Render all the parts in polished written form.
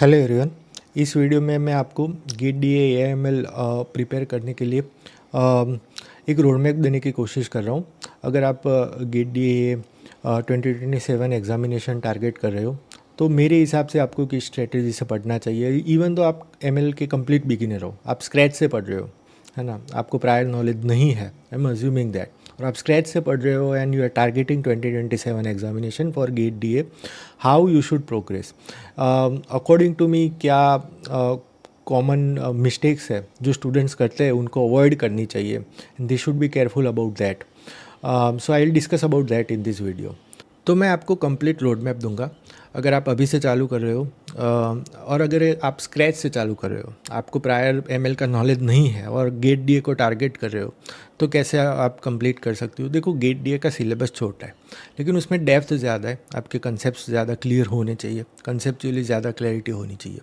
Hello everyone. इस video में मैं आपको GATE D A M L prepare करने के लिए एक रोड मैप देने की कोशिश कर रहा हूँ। अगर आप GATE D A 2027 examination target कर रहे हो तो मेरे हिसाब से आपको किस स्ट्रेटेजी से पढ़ना चाहिए। इवन तो आप एम एल के कंप्लीट बिगिनर हो, आप स्क्रैच से पढ़ रहे हो, है ना, आपको प्रायर नॉलेज नहीं है, आई एम अज्यूमिंग दैट, और आप स्क्रैच से पढ़ रहे हो and you are targeting 2027 examination for GATE D A, how you should progress. According to me क्या कॉमन मिस्टेक्स है जो स्टूडेंट्स करते हैं उनको अवॉइड करनी चाहिए, they should be careful about that. So I will discuss about that in this video. तो मैं आपको कंप्लीट रोड मैप दूंगा। अगर आप अभी से चालू कर रहे हो और अगर आप स्क्रैच से चालू कर रहे हो, आपको प्रायर एमएल का नॉलेज नहीं है और गेट डीए को टारगेट कर रहे हो, तो कैसे आप कंप्लीट कर सकते हो। देखो, गेट डीए का सिलेबस छोटा है लेकिन उसमें डेप्थ ज़्यादा है, आपके कंसेप्ट ज़्यादा क्लियर होने चाहिए, कंसेप्चुअली ज़्यादा क्लैरिटी होनी चाहिए।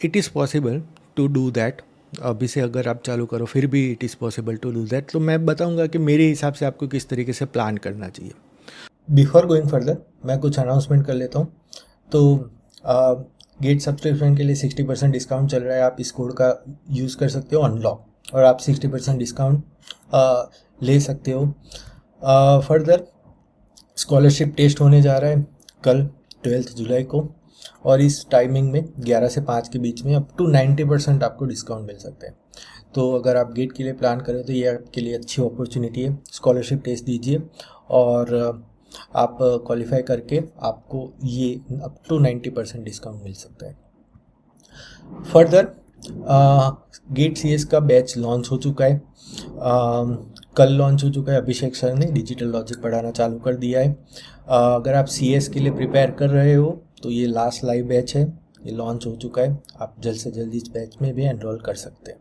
It is possible to do that. अभी से अगर आप चालू करो फिर भी it is possible to do that. तो मैं बताऊंगा कि मेरे हिसाब से आपको किस तरीके से प्लान करना चाहिए। बिफोर गोइंग फर्दर मैं कुछ अनाउंसमेंट कर लेता हूँ। तो गेट सब्सक्रिप्शन के लिए 60% डिस्काउंट चल रहा है, आप इस कोड का यूज़ कर सकते हो अनलॉक, और आप 60% डिस्काउंट ले सकते हो। फर्दर स्कॉलरशिप टेस्ट होने जा रहा है कल 12 जुलाई को, और इस टाइमिंग में 11 से 5 के बीच में अप टू 90% आपको डिस्काउंट मिल सकता है। तो अगर आप गेट के लिए प्लान करें तो ये आपके लिए अच्छी अपॉर्चुनिटी है। स्कॉलरशिप टेस्ट दीजिए और आप क्वालिफाई करके आपको ये अप टू 90% डिस्काउंट मिल सकता है। फर्दर गेट सीएस का बैच लॉन्च हो चुका है, कल लॉन्च हो चुका है। अभिषेक सर ने डिजिटल लॉजिक पढ़ाना चालू कर दिया है। अगर आप सीएस के लिए प्रिपेयर कर रहे हो तो ये लास्ट लाइव बैच है, ये लॉन्च हो चुका है। आप जल्द से जल्द इस बैच में भी एनरोल कर सकते हैं।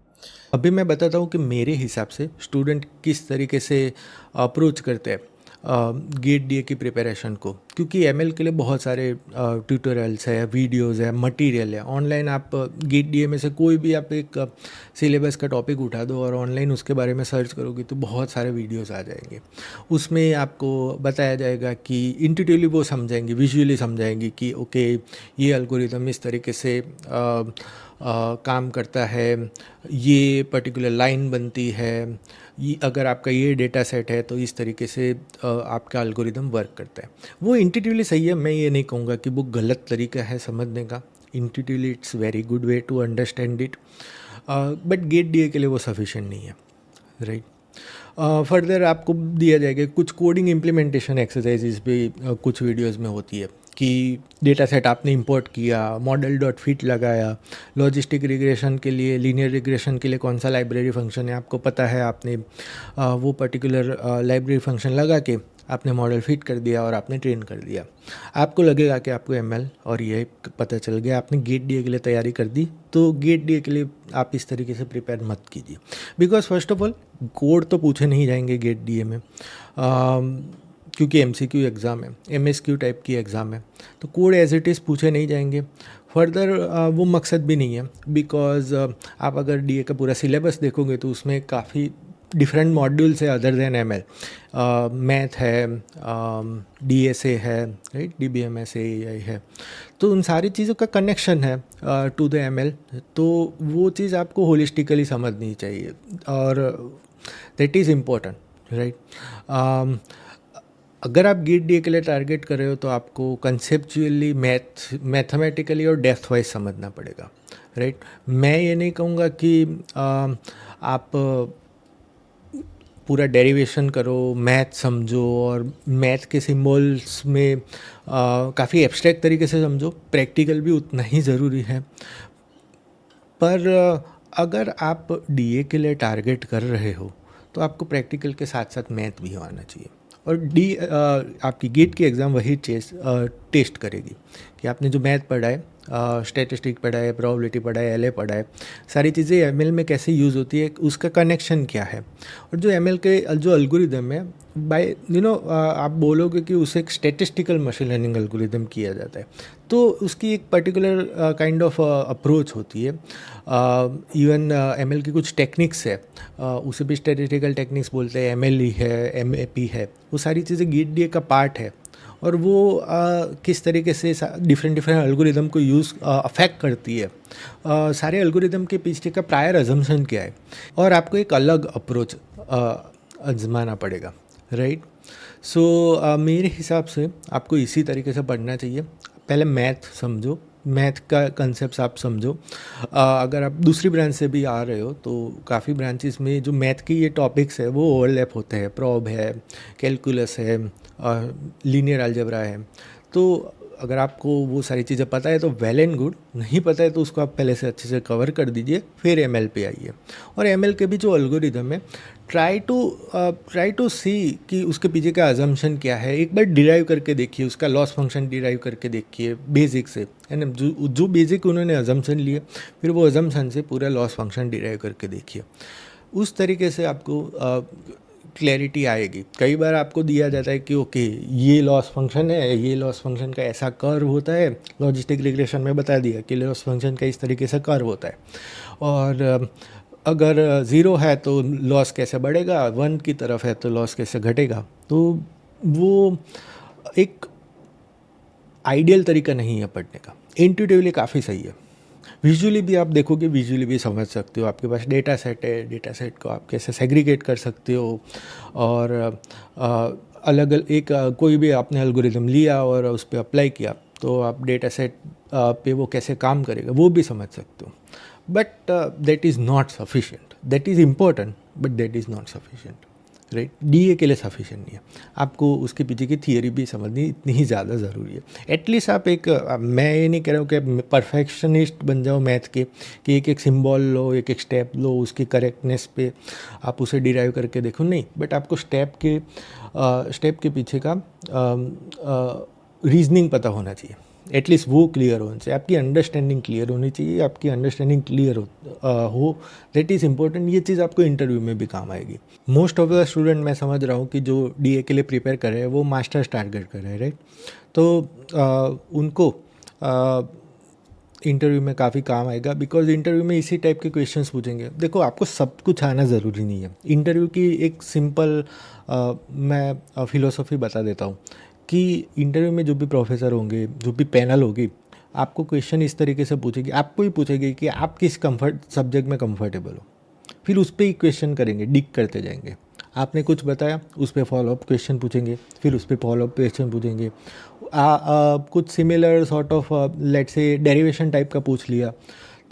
अभी मैं बताता हूँ कि मेरे हिसाब से स्टूडेंट किस तरीके से अप्रोच करते हैं गेट डीए की प्रिपरेशन को, क्योंकि एमएल के लिए बहुत सारे ट्यूटोरियल्स है, वीडियोस है, मटेरियल है ऑनलाइन। आप गेट डीए में से कोई भी आप एक सिलेबस का टॉपिक उठा दो और ऑनलाइन उसके बारे में सर्च करोगे तो बहुत सारे वीडियोस आ जाएंगे। उसमें आपको बताया जाएगा कि इंट्यूटिवली वो समझाएंगे, विजुअली समझाएंगे कि ओके ये एल्गोरिदम इस तरीके से काम करता है, ये पर्टिकुलर लाइन बनती है, ये अगर आपका ये डेटा सेट है तो इस तरीके से आपका एल्गोरिदम वर्क करता है। वो इंट्यूटिवली सही है, मैं ये नहीं कहूँगा कि वो गलत तरीका है समझने का। Intuitively it's very good way to understand it, but GATE DA के लिए वो सफिशिएंट नहीं है, राइट। फर्दर आपको दिया जाएगा कुछ कोडिंग इम्प्लीमेंटेशन एक्सरसाइजेज भी कुछ वीडियोस में होती है कि डेटा सेट आपने इंपोर्ट किया, मॉडल डॉट फिट लगाया, लॉजिस्टिक रिग्रेशन के लिए, लीनियर रिग्रेशन के लिए कौन सा लाइब्रेरी फंक्शन है आपको पता है, आपने वो पर्टिकुलर लाइब्रेरी फंक्शन लगा के आपने मॉडल फिट कर दिया और आपने ट्रेन कर दिया। आपको लगेगा कि आपको एमएल और ये पता चल गया, आपने गेट डीए के लिए तैयारी कर दी। तो गेट डीए के लिए आप इस तरीके से प्रिपेयर मत कीजिए, because first of all code तो पूछे नहीं जाएंगे गेट डीए में, क्योंकि एमसीक्यू एग्ज़ाम है, एमएसक्यू टाइप की एग्ज़ाम है, तो कोड एज इट इज़ पूछे नहीं जाएंगे। फर्दर वो मकसद भी नहीं है, बिकॉज आप अगर डीए का पूरा सिलेबस देखोगे तो उसमें काफ़ी डिफरेंट मॉड्यूल्स है अदर देन एमएल। मैथ है, डीएसए है, राइट, डीबीएमएस एआई है, तो उन सारी चीज़ों का कनेक्शन है टू द एमएल। तो वो चीज़ आपको होलिस्टिकली समझनी चाहिए और दैट इज़ इम्पोर्टेंट, राइट। अगर आप गेट डीए के लिए टारगेट कर रहे हो तो आपको कंसेप्चुअली मैथमेटिकली और डेप्थ वाइज समझना पड़ेगा, राइट। मैं ये नहीं कहूँगा कि आप पूरा डेरिवेशन करो, मैथ समझो और मैथ के सिंबल्स में काफ़ी एब्स्ट्रैक्ट तरीके से समझो, प्रैक्टिकल भी उतना ही ज़रूरी है। पर अगर आप डीए के लिए टारगेट कर रहे हो तो आपको प्रैक्टिकल के साथ साथ मैथ भी आना चाहिए। और आपकी गेट की एग्ज़ाम वही टेस्ट करेगी कि आपने जो मैथ पढ़ा है, स्टैटिस्टिक पढ़ा है, प्रोबेबिलिटी पढ़ा है, एलए पढ़ा है, सारी चीज़ें एमएल में कैसे यूज़ होती है, उसका कनेक्शन क्या है। और जो एमएल के जो एल्गोरिदम है, बाय आप बोलोगे कि उसे एक स्टैटिस्टिकल मशीन लर्निंग एल्गोरिदम किया जाता है, तो उसकी एक पर्टिकुलर काइंड ऑफ अप्रोच होती है। इवन एमएल की कुछ टेक्निक्स है, उसे भी स्टैटिस्टिकल टेक्निक्स बोलते हैं, एमएलई है, एमएपी है, वो सारी चीज़ें गेट डीए का पार्ट है। और वो किस तरीके से डिफरेंट डिफरेंट एल्गोरिदम को यूज़ अफेक्ट करती है, सारे एल्गोरिदम के पीछे का प्रायर अजम्पशन क्या है, और आपको एक अलग अप्रोच आजमाना पड़ेगा, राइट। सो मेरे हिसाब से आपको इसी तरीके से पढ़ना चाहिए। पहले मैथ समझो, मैथ का कंसेप्ट आप समझो। अगर आप दूसरी ब्रांच से भी आ रहे हो तो काफ़ी ब्रांचेस में जो मैथ की ये टॉपिक्स है वो ओवरलैप होते हैं। प्रॉब है, कैलकुलस है, लीनियर अलजेब्रा है। तो अगर आपको वो सारी चीज़ें पता है तो वेल एंड गुड, नहीं पता है तो उसको आप पहले से अच्छे से कवर कर दीजिए, फिर एमएल पे आइए। और एमएल के भी जो एल्गोरिदम है, ट्राई टू सी कि उसके पीछे का अजम्पशन क्या है। एक बार डिराइव करके देखिए, उसका लॉस फंक्शन डिराइव करके देखिए बेसिक से, है ना। जो बेसिक उन्होंने अजम्पशन लिए, फिर वो अजम्पशन से पूरा लॉस फंक्शन डिराइव करके देखिए। उस तरीके से आपको क्लैरिटी आएगी। कई बार आपको दिया जाता है कि ओके ये लॉस फंक्शन है, ये लॉस फंक्शन का ऐसा कर्व होता है, लॉजिस्टिक रिग्रेशन में बता दिया कि लॉस फंक्शन का इस तरीके से कर्व होता है, और अगर 0 है तो लॉस कैसे बढ़ेगा, 1 की तरफ है तो लॉस कैसे घटेगा। तो वो एक आइडियल तरीका नहीं है पढ़ने का। इंट्यूटिवली काफ़ी सही है। विजुअली भी आप देखोगे, विजुअली भी समझ सकते हो। आपके पास डेटा सेट है, डेटा सेट को आप कैसे सेग्रीगेट कर सकते हो, और अलग अलग एक कोई भी आपने एल्गोरिदम लिया और उस पर अप्लाई किया तो आप डेटा सेट पे वो कैसे काम करेगा वो भी समझ सकते हो। But that is not sufficient. That is important but that is not sufficient, right. DA के लिए सफिशिएंट नहीं है। आपको उसके पीछे की थियरी भी समझनी इतनी ही ज़्यादा ज़रूरी है। एटलीस्ट आप एक मैं ये नहीं कह रहा हूँ कि परफेक्शनिस्ट बन जाओ मैथ के, कि एक एक सिंबल लो, एक एक स्टेप लो, उसकी करेक्टनेस पे आप उसे डिराइव करके देखो, नहीं। बट आपको स्टेप के पीछे का रीजनिंग पता होना चाहिए। एटलीस्ट वो क्लियर होना चाहिए, आपकी अंडरस्टैंडिंग क्लियर होनी चाहिए। आपकी अंडरस्टैंडिंग क्लियर हो दैट इज़ इम्पोर्टेंट। ये चीज़ आपको इंटरव्यू में भी काम आएगी। मोस्ट ऑफ द स्टूडेंट मैं समझ रहा हूँ कि जो डीए के लिए प्रिपेयर कर रहे हैं वो मास्टर्स टारगेट कर रहे हैं, राइट। तो उनको इंटरव्यू में काफ़ी काम आएगा, बिकॉज इंटरव्यू में इसी टाइप के क्वेश्चंस पूछेंगे। देखो, आपको सब कुछ आना ज़रूरी नहीं है। इंटरव्यू की एक सिंपल मैं फिलोसॉफी बता देता हूँ कि इंटरव्यू में जो भी प्रोफेसर होंगे, जो भी पैनल होगी, आपको क्वेश्चन इस तरीके से पूछेगी, आपको ही पूछेगी कि आप किस सब्जेक्ट में कंफर्टेबल हो। फिर उस पर ही क्वेश्चन करेंगे, डिक करते जाएंगे। आपने कुछ बताया, उस पर फॉलोअप क्वेश्चन पूछेंगे, फिर उस पर फॉलोअप क्वेश्चन पूछेंगे। कुछ सिमिलर सॉर्ट ऑफ लेट से डेरिवेशन टाइप का पूछ लिया,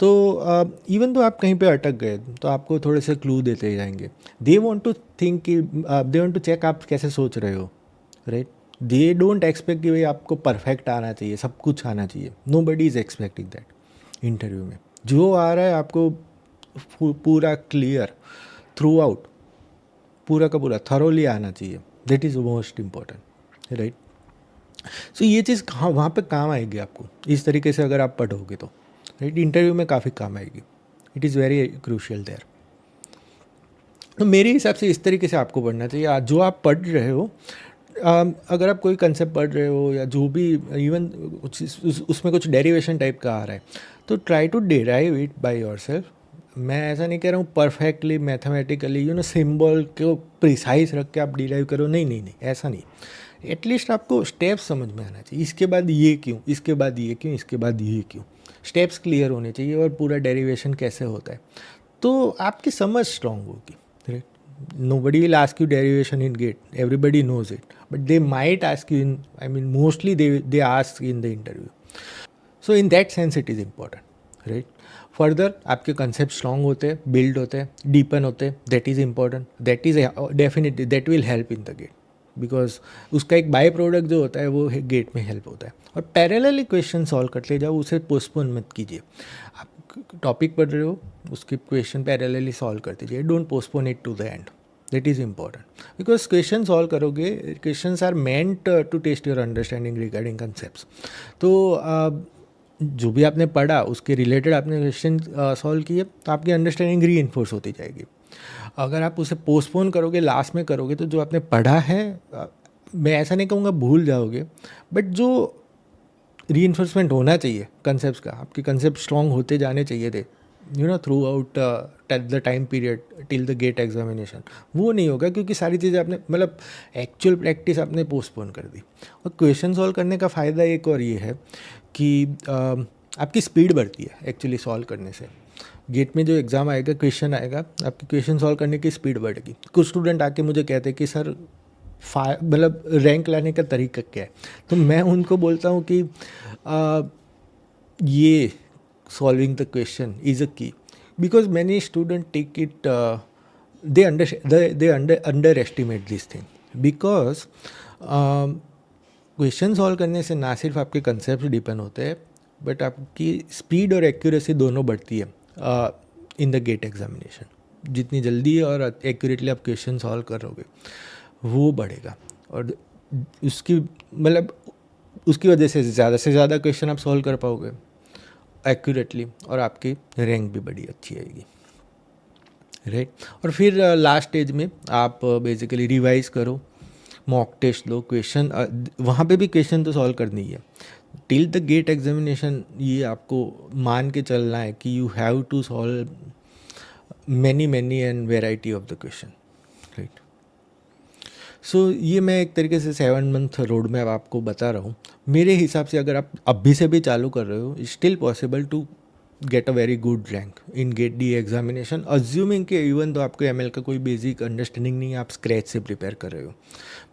तो इवन तो आप कहीं पे अटक गए तो आपको थोड़े से क्लू देते जाएंगे। दे वांट टू थिंक कि दे वांट टू चेक आप कैसे सोच रहे हो, राइट। दे डोंट एक्सपेक्ट कि भाई आपको परफेक्ट आना चाहिए, सब कुछ आना चाहिए। Nobody is expecting that. Interview में जो आ रहा है आपको पूरा क्लियर थ्रू आउट, पूरा का पूरा थरोली आना चाहिए। That is most important, right. So ये चीज़ कहाँ वहाँ पे काम आएगी आपको, इस तरीके से अगर आप पढ़ोगे तो, राइट। इंटरव्यू में काफ़ी काम आएगी। It is very crucial there. तो मेरे हिसाब से इस तरीके से आपको पढ़ना चाहिए। आज जो आप पढ़ रहे हो, अगर आप कोई कंसेप्ट पढ़ रहे हो या जो भी, इवन उसमें कुछ डेरिवेशन टाइप का आ रहा है, तो try to derive it by yourself. मैं ऐसा नहीं कह रहा हूँ परफेक्टली मैथमेटिकली सिंबल को प्रिसाइज रख के आप डिराइव करो, नहीं नहीं नहीं, ऐसा नहीं। एटलीस्ट आपको स्टेप्स समझ में आना चाहिए। इसके बाद ये क्यों, इसके बाद ये क्यों, इसके बाद ये क्यों, स्टेप्स क्लियर होने चाहिए, और पूरा डेरिवेशन कैसे होता है, तो आपकी समझ स्ट्रांग होगी, right. Nobody will ask you derivation in GATE. Everybody knows it, but they might ask you in. I mean, mostly they ask in the interview. So in that sense, it is important, right? Further, आपके concepts strong होते हैं, build होते हैं, deepen होते हैं. That is important. That is definitely that will help in the GATE, because उसका एक by product जो होता है वो गेट में हेल्प होता है। और पैरेलली क्वेश्चन सॉल्व करते जाओ, उसे पोस्टपोन मत कीजिए। आप टॉपिक पढ़ रहे हो, उसके क्वेश्चन पैरेलली सॉल्व करते जाइए, don't postpone it to the end. That is important, because question solve करोगे, question are meant to test your understanding regarding concept. तो जो भी आपने पढ़ा उसके रिलेटेड आपने क्वेश्चन सॉल्व किए, तो आपकी अंडरस्टैंडिंग री इन्फोर्स होती जाएगी। अगर आप उसे पोस्टपोन करोगे, लास्ट में करोगे, तो जो आपने पढ़ा है, मैं ऐसा नहीं कहूँगा भूल जाओगे, बट जो री इन्फोर्समेंट होना चाहिए कंसेप्ट का, आपके कंसेप्ट स्ट्रॉन्ग होते जाने चाहिए थे, throughout the time period till the GATE examination, वो नहीं होगा, क्योंकि सारी चीज़ें आपने मतलब एक्चुअल प्रैक्टिस आपने पोस्टपोन कर दी। और क्वेश्चन सॉल्व करने का फ़ायदा एक और ये है कि आपकी स्पीड बढ़ती है एक्चुअली सॉल्व करने से। गेट में जो एग्ज़ाम आएगा, क्वेश्चन आएगा, आपकी क्वेश्चन सॉल्व करने की स्पीड बढ़ेगी। कुछ स्टूडेंट आके मुझे कहते हैं कि सर मतलब रैंक लाने का तरीका क्या है, तो मैं उनको बोलता हूँ कि ये solving the question is a key, because many students take it they underestimate this thing, because question solve करने से ना सिर्फ आपके कंसेप्ट डिपेंड होते हैं, बट आपकी स्पीड और एक्यूरेसी दोनों बढ़ती है इन द गेट एग्जामिनेशन। जितनी जल्दी और एक्यूरेटली आप क्वेश्चन सॉल्व करोगे वो बढ़ेगा, और उसकी मतलब उसकी वजह से ज़्यादा क्वेश्चन आप सॉल्व कर पाओगे एक्यूरेटली, और आपकी रैंक भी बड़ी अच्छी आएगी, राइट। और फिर लास्ट स्टेज में आप बेसिकली रिवाइज करो, मॉक टेस्ट लो, क्वेश्चन वहाँ पे भी क्वेश्चन तो सॉल्व करनी है टिल द गेट एग्जामिनेशन। ये आपको मान के चलना है कि you have to solve many and variety of the question, right. So ये मैं एक तरीके से 7 मंथ रोड मैप आपको बता रहा हूँ। मेरे हिसाब से अगर आप अभी से भी चालू कर रहे हो, still possible to get a very good rank in GATE D examination, assuming कि इवन तो आपको एमएल का कोई बेसिक अंडरस्टैंडिंग नहीं है, आप स्क्रैच से प्रिपेयर कर रहे हो।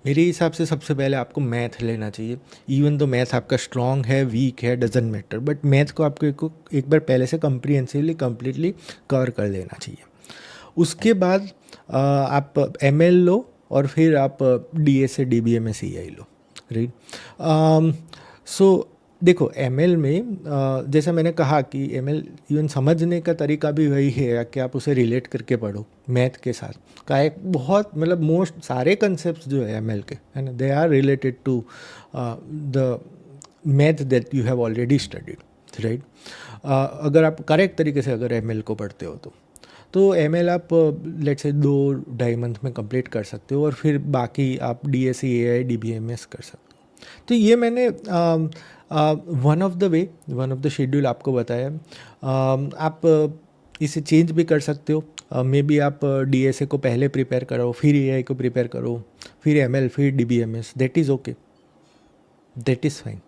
मेरे हिसाब से सबसे पहले आपको मैथ लेना चाहिए। इवन तो मैथ आपका स्ट्रॉन्ग है, वीक है, डजेंट मैटर, बट मैथ को आपको एक बार पहले से कम्प्रीहेंसिवली कम्प्लीटली कवर कर लेना चाहिए। उसके बाद आप एमएल लो, और फिर आप डीए से डीबीएमएस सीआई लो, राइट। सो देखो एमएल में जैसा मैंने कहा कि एमएल इवन समझने का तरीका भी वही है कि आप उसे रिलेट करके पढ़ो मैथ के साथ। का एक बहुत मतलब मोस्ट सारे कंसेप्ट जो है एमएल के, है ना, they are related to the math that you have already studied, right. अगर आप करेक्ट तरीके से अगर एमएल को पढ़ते हो तो एमएल आप लेट्स से 2-2.5 मंथ में कंप्लीट कर सकते हो, और फिर बाकी आप डीएससी एआई डीबीएमएस कर सकते हो। तो ये मैंने वन ऑफ द शेड्यूल आपको बताया। आप इसे चेंज भी कर सकते हो। मे बी आप डीएसए को पहले प्रिपेयर करो, फिर एआई को प्रिपेयर करो, फिर एमएल, फिर DBMS, that is okay, that is fine.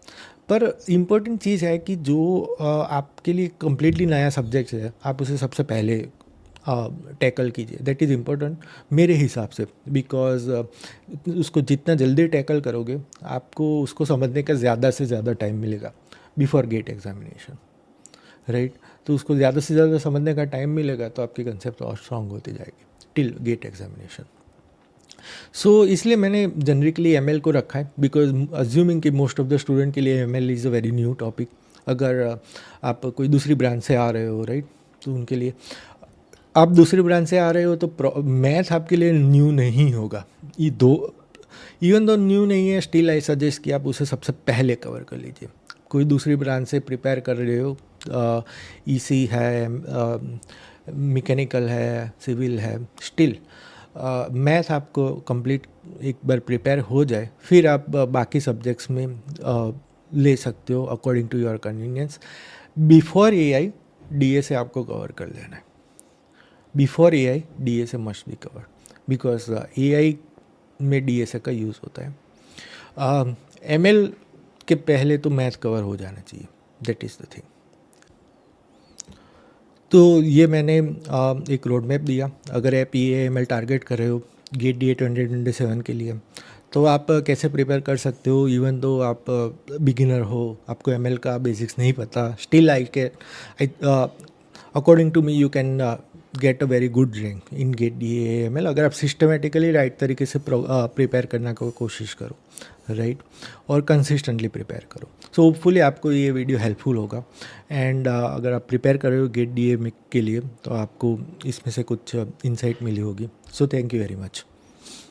पर इम्पोर्टेंट चीज़ है कि जो आपके लिए कम्प्लीटली नया सब्जेक्ट है, आप उसे सबसे पहले टैकल कीजिए, दैट इज़ इम्पोर्टेंट मेरे हिसाब से, बिकॉज उसको जितना जल्दी टैकल करोगे आपको उसको समझने का ज़्यादा से ज़्यादा टाइम मिलेगा बिफोर गेट एग्जामिनेशन, राइट। तो उसको ज़्यादा से ज़्यादा समझने का टाइम मिलेगा तो आपकी कंसेप्ट और स्ट्रॉन्ग होती जाएगी टिल गेट एग्जामिनेशन। सो इसलिए मैंने जनरिकली एमएल को रखा है, बिकॉज अज्यूमिंग कि मोस्ट ऑफ द स्टूडेंट के लिए ML is a very new topic. अगर आप कोई दूसरी ब्रांच से आ रहे हो, राइट, तो उनके लिए आप दूसरी ब्रांच से आ रहे हो तो मैथ आपके लिए न्यू नहीं होगा। ये दो इवन दो न्यू नहीं है, स्टिल आई सजेस्ट कि आप उसे सबसे पहले कवर कर लीजिए। कोई दूसरी ब्रांच से प्रिपेयर कर रहे हो, ईसी है, मैकेनिकल है, सिविल है, स्टिल मैथ आपको कंप्लीट एक बार प्रिपेयर हो जाए, फिर आप बाकी सब्जेक्ट्स में ले सकते हो according to your convenience. Before AI DA से आपको कवर कर लेना है। Before AI DSA must be covered, because AI में डीएसए का यूज़ होता है। एमएल के पहले तो मैथ कवर हो जाना चाहिए, दैट इज़ द थिंग। तो ये मैंने एक रोड मैप दिया। अगर आप एमएल टारगेट कर रहे हो गेट डीए 2027 के लिए, तो आप कैसे प्रिपेयर कर सकते हो। इवन दो आप बिगिनर हो, आपको एमएल का बेसिक्स नहीं पता, still according to me you can get a very good rank in GATE DA ML, अगर आप सिस्टमेटिकली राइट तरीके से प्रिपेयर करने की कोशिश करो, राइट, और कंसिस्टेंटली प्रिपेयर करो। सो होपफुली आपको ये वीडियो हेल्पफुल होगा। एंड अगर आप प्रिपेयर कर रहे हो गेट डीए के लिए तो आपको इसमें से कुछ इंसाइट मिली होगी। So thank you very much.